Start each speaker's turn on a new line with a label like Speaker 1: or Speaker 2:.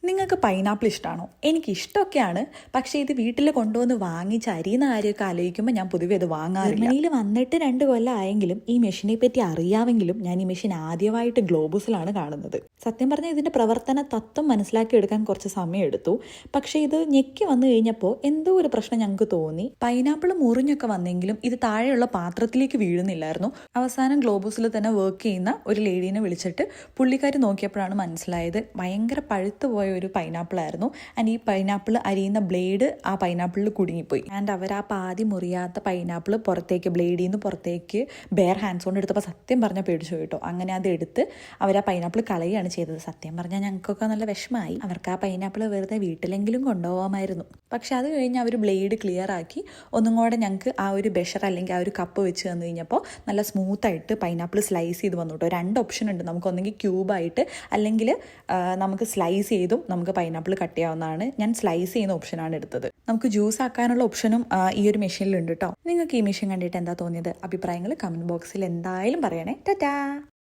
Speaker 1: നിങ്ങൾക്ക് പൈനാപ്പിൾ ഇഷ്ടമാണോ? എനിക്ക് ഇഷ്ടമൊക്കെയാണ്. പക്ഷേ ഇത് വീട്ടിൽ കൊണ്ടുവന്ന് വാങ്ങിച്ച് അരിയുന്ന കാര്യമൊക്കെ ആലോചിക്കുമ്പോൾ ഞാൻ പൊതുവെ അത് വാങ്ങാറില്ല. ജർമ്മനിയിൽ വന്നിട്ട് 2 കൊല്ലം ആയെങ്കിലും ഈ മെഷീനെ പറ്റി അറിയാമെങ്കിലും ഞാൻ ഈ മെഷീൻ ആദ്യമായിട്ട് ഗ്ലോബസിലാണ് കാണുന്നത്. സത്യം പറഞ്ഞാൽ ഇതിൻ്റെ പ്രവർത്തന തത്വം മനസ്സിലാക്കിയെടുക്കാൻ കുറച്ച് സമയം എടുത്തു. പക്ഷേ ഇത് ഞെക്കി വന്നു കഴിഞ്ഞപ്പോൾ എന്തോ ഒരു പ്രശ്നം ഞങ്ങൾക്ക് തോന്നി. പൈനാപ്പിൾ മുറിഞ്ഞൊക്കെ വന്നെങ്കിലും ഇത് താഴെയുള്ള പാത്രത്തിലേക്ക് വീഴുന്നില്ലായിരുന്നു. അവസാനം ഗ്ലോബസിൽ തന്നെ വർക്ക് ചെയ്യുന്ന ഒരു ലേഡീനെ വിളിച്ചിട്ട് പുള്ളിക്കാർ നോക്കിയപ്പോഴാണ് മനസ്സിലായത് ഭയങ്കര പഴുത്തു പോയ ഒരു പൈനാപ്പിൾ ആയിരുന്നു. ആൻഡ് ഈ പൈനാപ്പിൾ അരിയുന്ന ബ്ലേഡ് ആ പൈനാപ്പിളിൽ കുടുങ്ങിപ്പോയി. ആൻഡ് അവർ ആ പാതി മുറിയാത്ത പൈനാപ്പിൾ പുറത്തേക്ക് ബ്ലേഡിൽ നിന്ന് പുറത്തേക്ക് ബെയർ ഹാൻഡ്സ് കൊണ്ട് എടുത്തപ്പോൾ സത്യം പറഞ്ഞാൽ പേടിച്ചു കേട്ടോ. അങ്ങനെ അത് എടുത്ത് അവർ ആ പൈനാപ്പിൾ കളയുകയാണ് ചെയ്തത്. സത്യം പറഞ്ഞാൽ ഞങ്ങൾക്കൊക്കെ നല്ല വിഷമമായി. അവർക്ക് ആ പൈനാപ്പിൾ വെറുതെ വീട്ടിലെങ്കിലും കൊണ്ടുപോകാമായിരുന്നു. പക്ഷെ അത് കഴിഞ്ഞ് അവർ ബ്ലേഡ് ക്ലിയർ ആക്കി ഒന്നും കൂടെ ഞങ്ങൾക്ക് ആ ഒരു ബെഷർ അല്ലെങ്കിൽ ആ ഒരു കപ്പ് വെച്ച് തന്നു കഴിഞ്ഞപ്പോൾ നല്ല സ്മൂത്തായിട്ട് പൈനാപ്പിൾ സ്ലൈസ് ചെയ്ത് വന്നു കേട്ടോ. 2 ഓപ്ഷൻ ഉണ്ട്. നമുക്കൊന്നെങ്കിൽ ക്യൂബായിട്ട് അല്ലെങ്കിൽ നമുക്ക് സ്ലൈസ് ചെയ്തും നമുക്ക് പൈനാപ്പിൾ കട്ട് ചെയ്യാവുന്നതാണ്. ഞാൻ സ്ലൈസ് ചെയ്യുന്ന ഓപ്ഷനാണ് എടുത്തത്. നമുക്ക് ജ്യൂസ് ആക്കാനുള്ള ഓപ്ഷനും ഈ ഒരു മെഷീനിലുണ്ട് കേട്ടോ. നിങ്ങൾക്ക് ഈ മെഷീൻ കണ്ടിട്ട് എന്താ തോന്നിയത്? അഭിപ്രായങ്ങൾ കമൻറ്റ് ബോക്സിൽ എന്തായാലും പറയണേ. ടാറ്റാ.